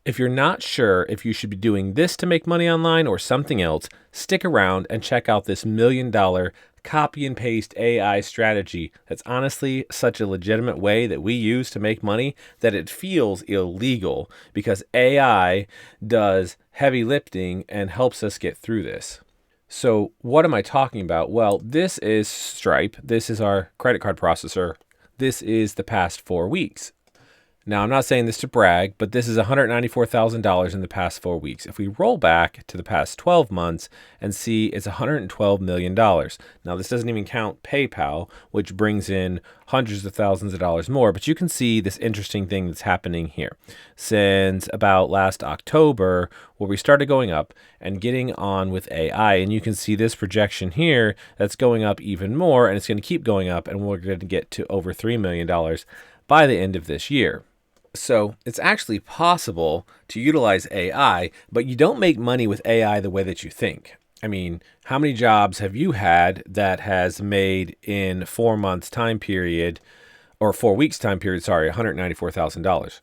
If you're not sure if you should be doing this to make money online or something else, stick around and check out this $1 million copy and paste AI strategy. That's honestly such a legitimate way that we use to make money that it feels illegal because AI does heavy lifting and helps us get through this. So what am I talking about? Well, this is Stripe. This is our credit card processor. This is the past 4 weeks. Now, I'm not saying this to brag, but this is $194,000 in the past 4 weeks. If we roll back to the past 12 months and see it's $112 million. Now, this doesn't even count PayPal, which brings in hundreds of thousands of dollars more, but you can see this interesting thing that's happening here. Since about last October, where we started going up and getting on with AI, and you can see this projection here that's going up even more, and it's going to keep going up, and we're going to get to over $3 million by the end of this year. So it's actually possible to utilize AI, but you don't make money with AI the way that you think. I mean, how many jobs have you had that has made in 4 months time period, or 4 weeks time period, sorry, $194,000?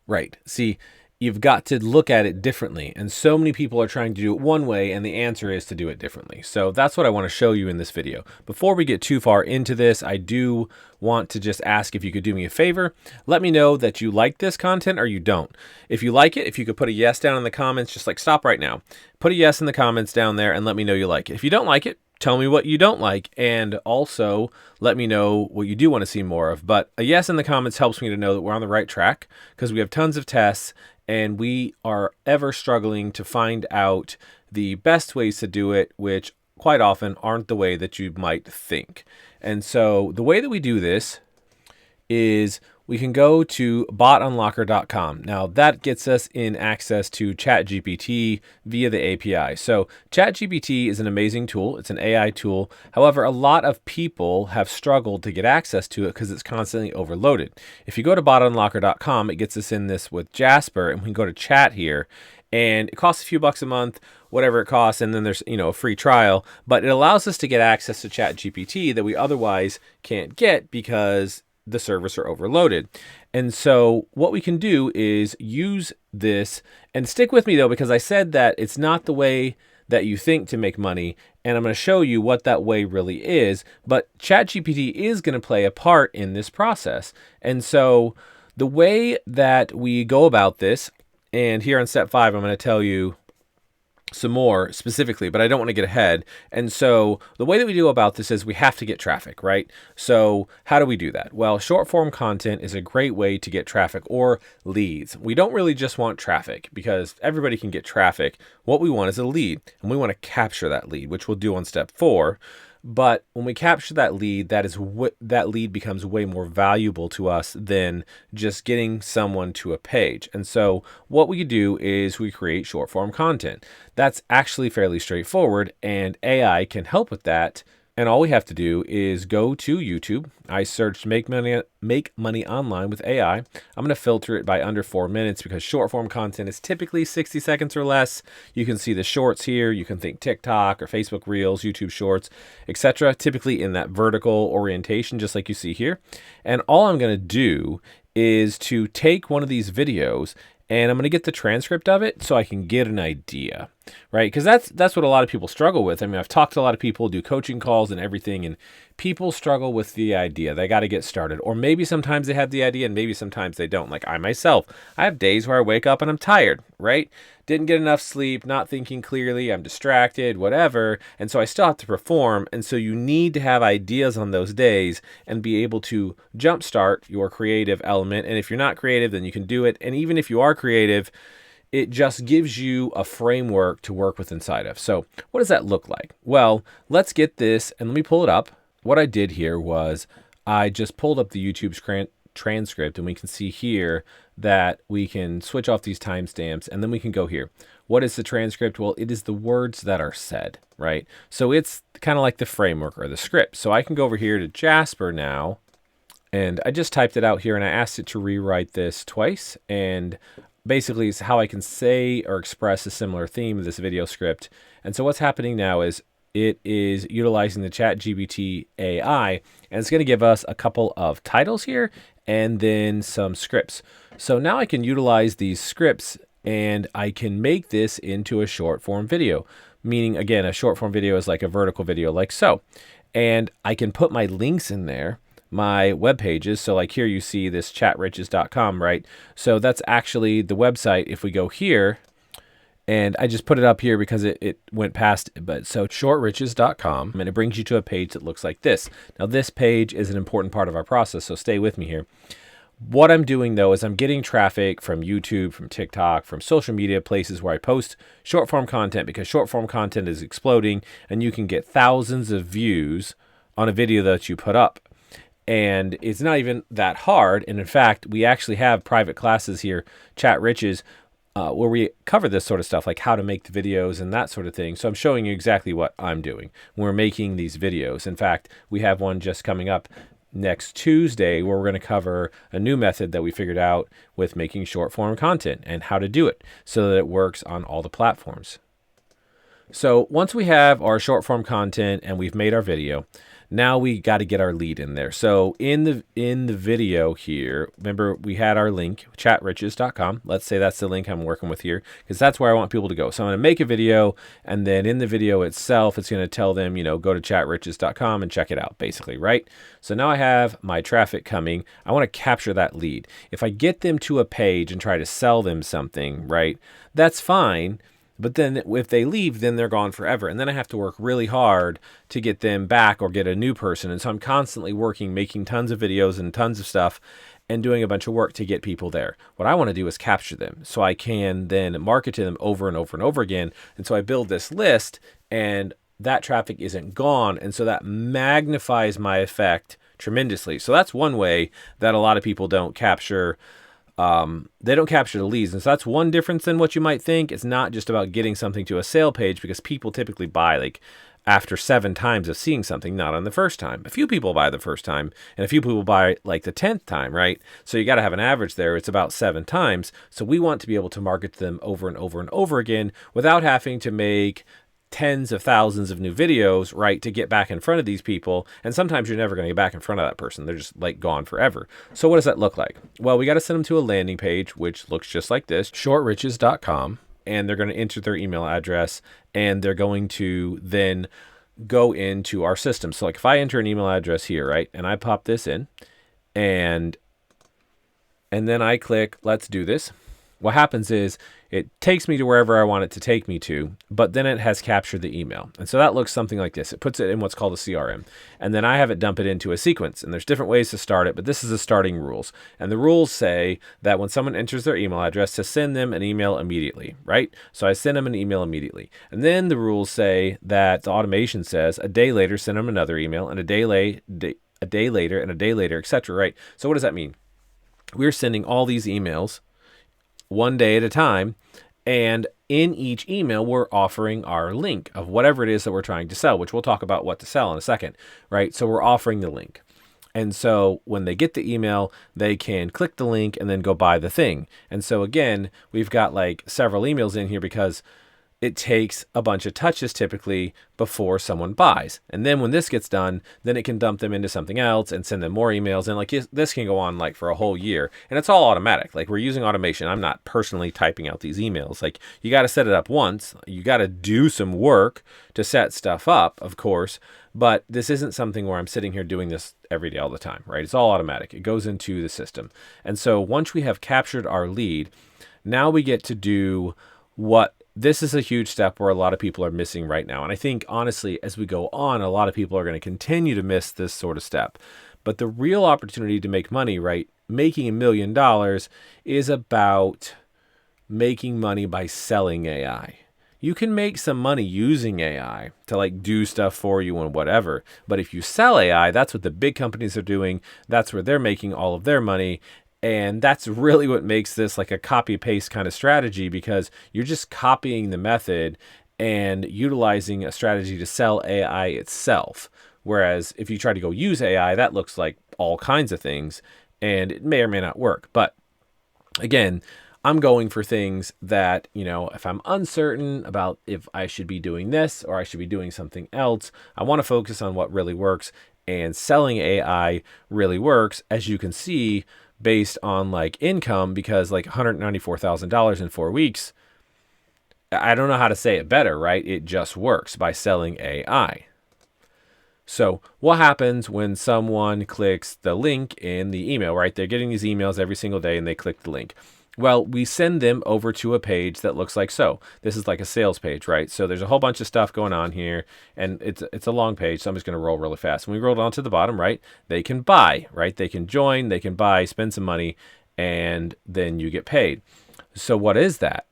Right. See, you've got to look at it differently. And so many people are trying to do it one way, and the answer is to do it differently. So that's what I want to show you in this video. Before we get too far into this, I do want to just ask if you could do me a favor. Let me know that you like this content or you don't. If you like it, if you could put a yes down in the comments, just like stop right now. Put a yes in the comments down there and let me know you like it. If you don't like it, tell me what you don't like, and also let me know what you do want to see more of. But a yes in the comments helps me to know that we're on the right track, because we have tons of tests and we are ever struggling to find out the best ways to do it, which quite often aren't the way that you might think. And so the way that we do this is we can go to botunlocker.com. Now that gets us in access to Chat GPT via the API. So Chat GPT is an amazing tool. It's an AI tool. However, a lot of people have struggled to get access to it because it's constantly overloaded. If you go to botunlocker.com, it gets us in this with Jasper, and we can go to chat here, and it costs a few bucks a month, whatever it costs, and then there's a free trial, but it allows us to get access to Chat GPT that we otherwise can't get because the servers are overloaded. And so what we can do is use this, and stick with me though, because I said that it's not the way that you think to make money, and I'm going to show you what that way really is. But ChatGPT is going to play a part in this process. And so the way that we go about this, and here on step 5, I'm going to tell you some more specifically, but I don't want to get ahead. And so the way that we do about this is we have to get traffic, right? So how do we do that? Well, short form content is a great way to get traffic or leads. We don't really just want traffic, because everybody can get traffic. What we want is a lead, and we want to capture that lead, which we'll do on step 4. But when we capture that lead, that lead becomes way more valuable to us than just getting someone to a page. And so what we do is we create short form content. That's actually fairly straightforward, and AI can help with that. And all we have to do is go to YouTube. I searched make money online with AI. I'm going to filter it by under 4 minutes, because short form content is typically 60 seconds or less. You can see the shorts here. You can think TikTok or Facebook Reels, YouTube Shorts, etc. Typically in that vertical orientation, just like you see here. And all I'm going to do is to take one of these videos, and I'm going to get the transcript of it so I can get an idea, right? Because that's what a lot of people struggle with. I mean, I've talked to a lot of people, do coaching calls and everything, and people struggle with the idea. They got to get started. Or maybe sometimes they have the idea and maybe sometimes they don't. Like I myself, I have days where I wake up and I'm tired, right? Didn't get enough sleep, not thinking clearly, I'm distracted, whatever. And so I still have to perform. And so you need to have ideas on those days and be able to jumpstart your creative element. And if you're not creative, then you can do it. And even if you are creative, it just gives you a framework to work with inside of. So what does that look like? Well, let's get this, and let me pull it up. What I did here was I just pulled up the YouTube transcript, and we can see here that we can switch off these timestamps, and then we can go here. What is the transcript? Well, it is the words that are said, right? So it's kind of like the framework or the script. So I can go over here to Jasper now, and I just typed it out here, and I asked it to rewrite this twice, and basically it's how I can say or express a similar theme of this video script. And so what's happening now is it is utilizing the Chat GPT AI, and it's going to give us a couple of titles here and then some scripts. So now I can utilize these scripts and I can make this into a short form video. Meaning, again, a short form video is like a vertical video like so. And I can put my links in there, my web pages. So like here you see this chatriches.com, right? So that's actually the website. If we go here, and I just put it up here because it went past, but so shortriches.com, and it brings you to a page that looks like this. Now this page is an important part of our process, so stay with me here. What I'm doing though is I'm getting traffic from YouTube, from TikTok, from social media places where I post short form content, because short form content is exploding and you can get thousands of views on a video that you put up. And it's not even that hard. And in fact, we actually have private classes here, Chat Riches, where we cover this sort of stuff, like how to make the videos and that sort of thing. So I'm showing you exactly what I'm doing when we're making these videos. In fact, we have one just coming up next Tuesday where we're going to cover a new method that we figured out with making short form content and how to do it so that it works on all the platforms. So once we have our short form content and we've made our video, now we got to get our lead in there. So in the video here, remember we had our link, chatriches.com. Let's say that's the link I'm working with here, because that's where I want people to go. So I'm going to make a video, and then in the video itself, it's going to tell them, go to chatriches.com and check it out, basically, right? So now I have my traffic coming. I want to capture that lead. If I get them to a page and try to sell them something, right, that's fine. But then if they leave, then they're gone forever. And then I have to work really hard to get them back or get a new person. And so I'm constantly working, making tons of videos and tons of stuff and doing a bunch of work to get people there. What I want to do is capture them so I can then market to them over and over and over again. And so I build this list, and that traffic isn't gone. And so that magnifies my effect tremendously. So that's one way that a lot of people don't capture. They don't capture the leads. And so that's one difference than what you might think. It's not just about getting something to a sale page, because people typically buy like after 7 times of seeing something, not on the first time. A few people buy the first time, and a few people buy like the 10th time, right? So you got to have an average there. It's about 7 times. So we want to be able to market to them over and over and over again without having to make tens of thousands of new videos, right, to get back in front of these people. And sometimes you're never going to get back in front of that person. They're just like gone forever. So what does that look like? Well, we got to send them to a landing page, which looks just like this, shortriches.com, and they're going to enter their email address, and they're going to then go into our system. So like if I enter an email address here, right, and I pop this in, and then I click, let's do this. What happens is it takes me to wherever I want it to take me to, but then it has captured the email. And so that looks something like this. It puts it in what's called a CRM. And then I have it dump it into a sequence. And there's different ways to start it, but this is the starting rules. And the rules say that when someone enters their email address, to send them an email immediately, right? So I send them an email immediately. And then the rules say that the automation says a day later, send them another email, and a day later, and a day later, etc., right? So what does that mean? We're sending all these emails one day at a time, and in each email we're offering our link of whatever it is that we're trying to sell, which we'll talk about what to sell in a second, right? So we're offering the link. And so when they get the email, they can click the link and then go buy the thing. And so again, we've got like several emails in here because it takes a bunch of touches typically before someone buys. And then when this gets done, then it can dump them into something else and send them more emails. And like this can go on like for a whole year, and it's all automatic. Like we're using automation. I'm not personally typing out these emails. Like you got to set it up once. You got to do some work to set stuff up, of course, but this isn't something where I'm sitting here doing this every day all the time, right? It's all automatic. It goes into the system. And so once we have captured our lead, now we get to do what this is a huge step where a lot of people are missing right now. And I think, honestly, as we go on, a lot of people are going to continue to miss this sort of step. But the real opportunity to make money, right, making $1 million is about making money by selling AI. You can make some money using AI to like do stuff for you and whatever. But if you sell AI, that's what the big companies are doing. That's where they're making all of their money. And that's really what makes this like a copy paste kind of strategy, because you're just copying the method and utilizing a strategy to sell AI itself. Whereas if you try to go use AI, that looks like all kinds of things and it may or may not work. But again, I'm going for things that, if I'm uncertain about if I should be doing this or I should be doing something else, I want to focus on what really works. And selling AI really works, as you can see, based on like income, because like $194,000 in 4 weeks, I don't know how to say it better, right? It just works by selling AI. So what happens when someone clicks the link in the email, right? They're getting these emails every single day and they click the link. Well, we send them over to a page that looks like so. This is like a sales page, right? So there's a whole bunch of stuff going on here, and it's a long page, so I'm just going to roll really fast. When we roll down to the bottom, right, they can buy, right? They can join, they can buy, spend some money, and then you get paid. So what is that?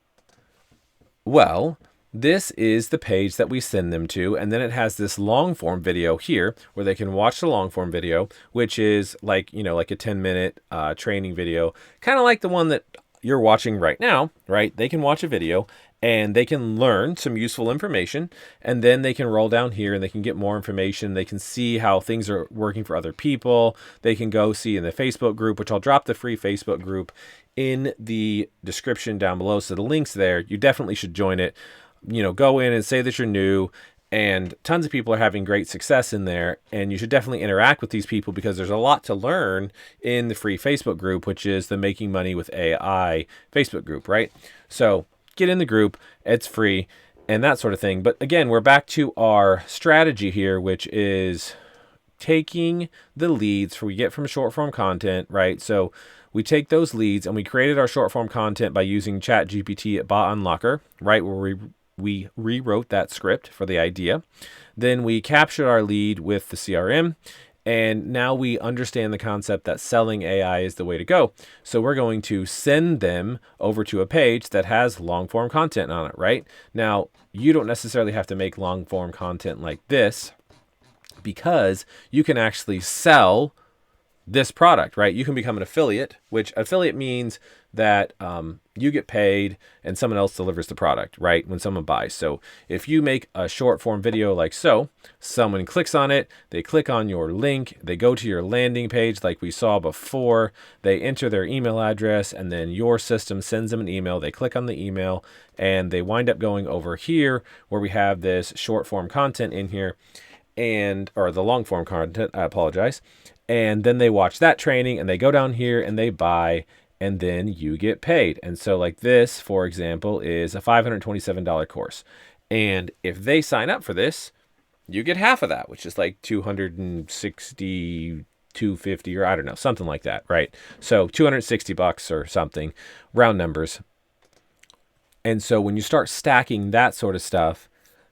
Well, this is the page that we send them to, and then it has this long form video here where they can watch the long form video, which is like, like a 10-minute training video, kind of like the one that you're watching right now, right? They can watch a video and they can learn some useful information, and then they can roll down here and they can get more information. They can see how things are working for other people. They can go see in the Facebook group, which I'll drop the free Facebook group in the description down below. So the link's there. You definitely should join it. Go in and say that you're new, and tons of people are having great success in there, and you should definitely interact with these people because there's a lot to learn in the free Facebook group, which is the Making Money with AI Facebook group, right? So get in the group, it's free and that sort of thing. But again, we're back to our strategy here, which is taking the leads we get from short form content, right? So we take those leads and we created our short form content by using Chat GPT at Bot Unlocker, right? Where we rewrote that script for the idea. Then we captured our lead with the CRM. And now we understand the concept that selling AI is the way to go. So we're going to send them over to a page that has long form content on it, right? Now, you don't necessarily have to make long form content like this, because you can actually sell this product, right? You can become an affiliate, which affiliate means that you get paid and someone else delivers the product, right? When someone buys. So if you make a short form video like so, someone clicks on it, they click on your link, they go to your landing page like we saw before, they enter their email address, and then your system sends them an email. They click on the email and they wind up going over here where we have this short form content in here, or the long form content, I apologize. And then they watch that training and they go down here and they buy, and then you get paid. And so like this, for example, is a $527 course. And if they sign up for this, you get half of that, which is like $260, $250, or I don't know, something like that, right? So $260 or something, round numbers. And so when you start stacking that sort of stuff,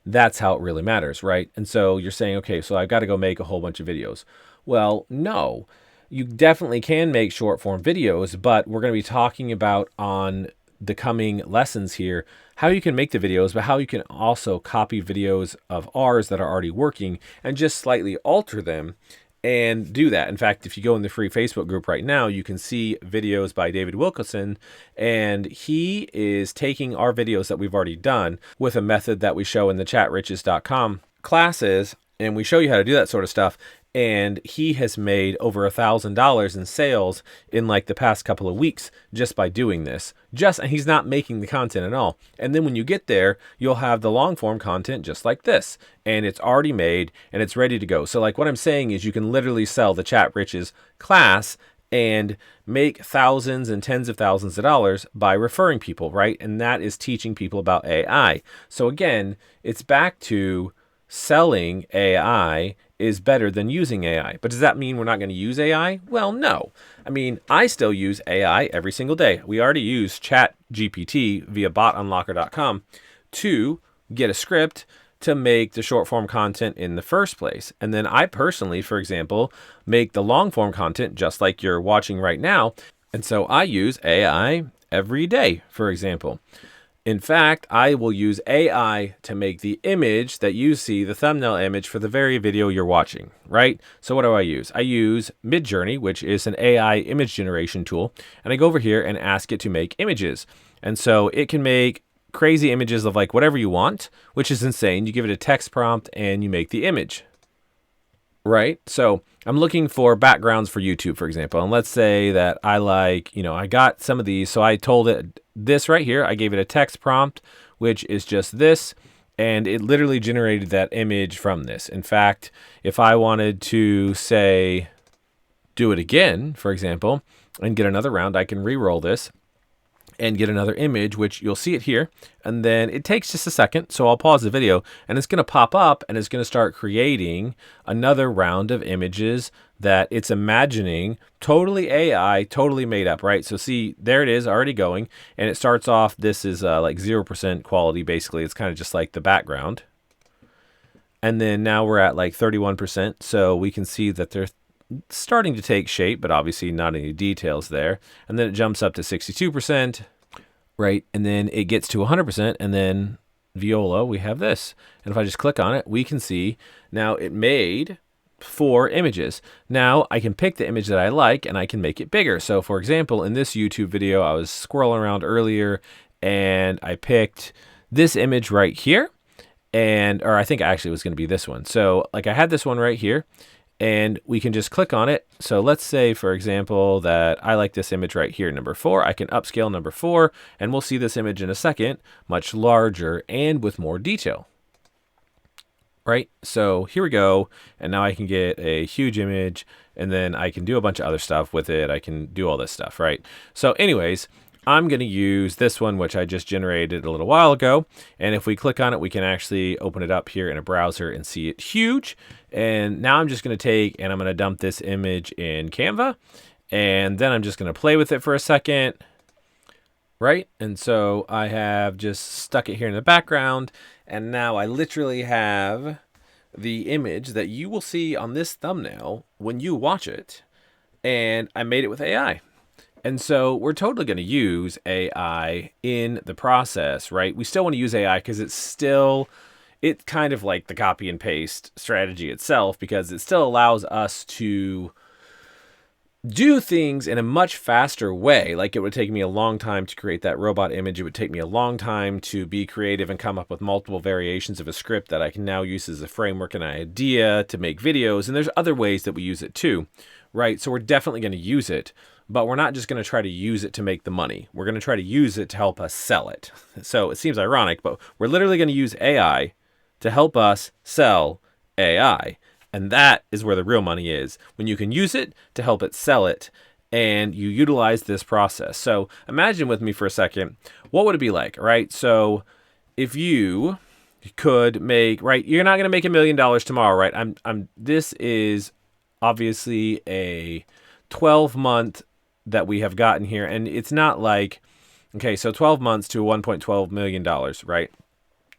that's how it really matters, right? And so you're saying, okay, so I've got to go make a whole bunch of videos. Well, no, you definitely can make short form videos, but we're going to be talking about on the coming lessons here, how you can make the videos, but how you can also copy videos of ours that are already working and just slightly alter them and do that. In fact, if you go in the free Facebook group right now, you can see videos by David Wilkerson, and he is taking our videos that we've already done with a method that we show in the chatriches.com classes, and we show you how to do that sort of stuff. And he has made over $1,000 in sales in like the past couple of weeks just by doing this. And he's not making the content at all. And then when you get there, you'll have the long form content just like this, and it's already made and it's ready to go. So like what I'm saying is you can literally sell the Chat Riches class and make thousands and tens of thousands of dollars by referring people, right? And that is teaching people about AI. So again, it's back to selling AI is better than using AI. But does that mean we're not going to use AI? Well, no. I mean, I still use AI every single day. We already use Chat GPT via botunlocker.com to get a script to make the short form content in the first place. And then I personally, for example, make the long form content just like you're watching right now. And so I use AI every day, for example. In fact, I will use AI to make the image that you see, the thumbnail image for the very video you're watching, right? So what do I use? I use Midjourney, which is an AI image generation tool, and I go over here and ask it to make images. And so it can make crazy images of like whatever you want, which is insane. You give it a text prompt and you make the image, right? So I'm looking for backgrounds for YouTube, for example. And let's say that I like, I got some of these. So I told it this right here. I gave it a text prompt, which is just this. and it literally generated that image from this. In fact, if I wanted to say, do it again, for example, and get another round, I can re-roll this and get another image, which you'll see it here. And then it takes just a second. So I'll pause the video and it's going to pop up and it's going to start creating another round of images that it's imagining, totally AI, totally made up, right? So see, there it is already going. And it starts off, this is like 0% quality, basically. It's kind of just like the background. And then now we're at like 31%. So we can see that they're starting to take shape, but obviously not any details there. And then it jumps up to 62%, right? And then it gets to 100%, and then Viola, we have this. And if I just click on it, we can see now it made 4 images. Now I can pick the image that I like and I can make it bigger. So for example, in this YouTube video, I was scrolling around earlier and I picked this image right here. Or I think actually it was going to be this one. So like I had this one right here, and we can just click on it. So let's say, for example, that I like this image right here, number 4. I can upscale number 4, and we'll see this image in a second, much larger and with more detail. Right? So here we go. And now I can get a huge image, and then I can do a bunch of other stuff with it. I can do all this stuff, right? So anyways, I'm going to use this one, which I just generated a little while ago. And if we click on it, we can actually open it up here in a browser and see it huge. And now I'm just going to take and I'm going to dump this image in Canva. And then I'm just going to play with it for a second. Right? And so I have just stuck it here in the background. And now I literally have the image that you will see on this thumbnail when you watch it. And I made it with AI. And so we're totally going to use AI in the process, right? We still want to use AI because it's kind of like the copy and paste strategy itself, because it still allows us to do things in a much faster way. Like it would take me a long time to create that robot image. It would take me a long time to be creative and come up with multiple variations of a script that I can now use as a framework and idea to make videos. And there's other ways that we use it too, right? So we're definitely going to use it. But we're not just going to try to use it to make the money. We're going to try to use it to help us sell it. So it seems ironic, but we're literally going to use AI to help us sell AI. And that is where the real money is, when you can use it to help it sell it and you utilize this process. So imagine with me for a second, what would it be like, right? So if you could make, right, you're not going to make $1 million tomorrow, right? This is obviously a 12-month that we have gotten here. And it's not like, okay, so 12 months to $1.12 million, right?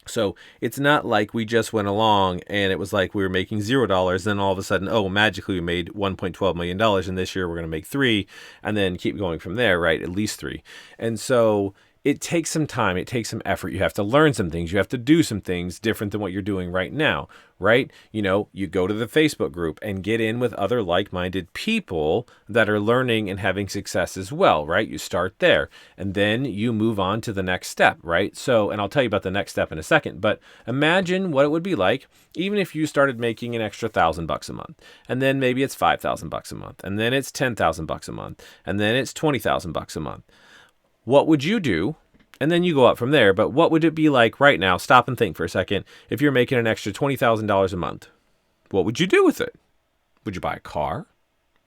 So it's not like we just went along and it was like we were making $0. Then all of a sudden, oh, magically we made $1.12 million. And this year we're going to make 3 and then keep going from there, right? At least 3. And so it takes some time. It takes some effort. You have to learn some things. You have to do some things different than what you're doing right now, right? You know, you go to the Facebook group and get in with other like-minded people that are learning and having success as well, right? You start there and then you move on to the next step, right? So, and I'll tell you about the next step in a second, but imagine what it would be like even if you started making an extra $1,000 a month, and then maybe it's $5,000 a month, and then it's $10,000 a month, and then it's $20,000 a month. What would you do? And then you go up from there. But what would it be like right now? Stop and think for a second. If you're making an extra $20,000 a month, what would you do with it? Would you buy a car?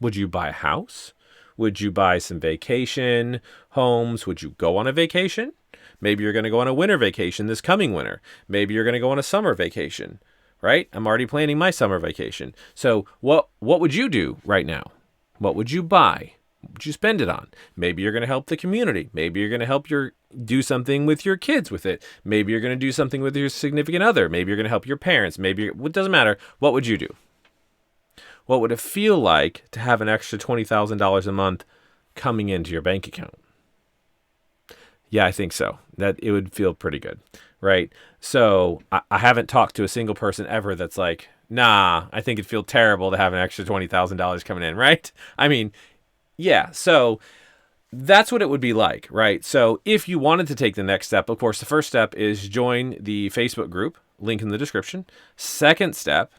Would you buy a house? Would you buy some vacation homes? Would you go on a vacation? Maybe you're going to go on a winter vacation this coming winter. Maybe you're going to go on a summer vacation, right? I'm already planning my summer vacation. So what would you do right now? What would you buy? What would you spend it on? Maybe you're going to help the community. Maybe you're going to do something with your kids with it. Maybe you're going to do something with your significant other. Maybe you're going to help your parents. Maybe it doesn't matter. What would you do? What would it feel like to have an extra $20,000 a month coming into your bank account? Yeah, I think so. That it would feel pretty good, right? So I haven't talked to a single person ever that's like, nah, I think it'd feel terrible to have an extra $20,000 coming in, right? I mean, yeah, so that's what it would be like, right? So if you wanted to take the next step, of course, the first step is join the Facebook group, link in the description. Second step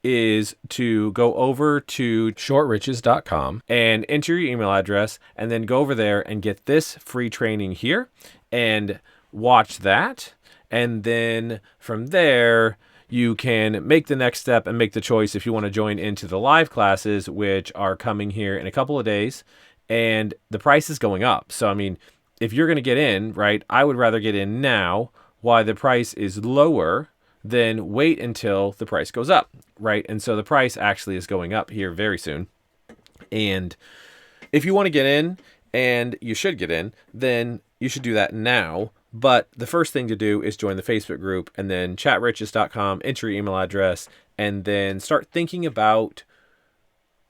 is to go over to shortriches.com and enter your email address and then go over there and get this free training here and watch that. And then from there, you can make the next step and make the choice if you want to join into the live classes, which are coming here in a couple of days. And the price is going up. So, I mean, if you're going to get in, right, I would rather get in now while the price is lower than wait until the price goes up, right? And so the price actually is going up here very soon. And if you want to get in, and you should get in, then you should do that now. But the first thing to do is join the Facebook group and then chatriches.com, enter your email address, and then start thinking about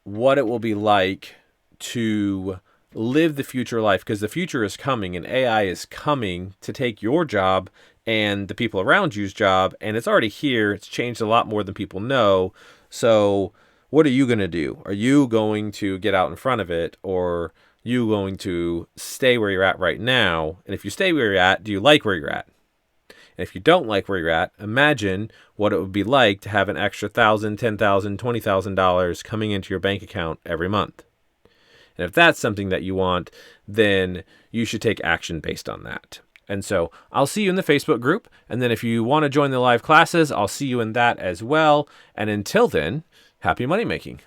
what it will be like to live the future life, because the future is coming and AI is coming to take your job and the people around you's job, and it's already here. It's changed a lot more than people know. So what are you going to do? Are you going to get out in front of it, or you going to stay where you're at right now? And if you stay where you're at, do you like where you're at? And if you don't like where you're at, imagine what it would be like to have an extra $1,000, $10,000, $20,000 coming into your bank account every month. And if that's something that you want, then you should take action based on that. And so I'll see you in the Facebook group. And then if you want to join the live classes, I'll see you in that as well. And until then, happy money making.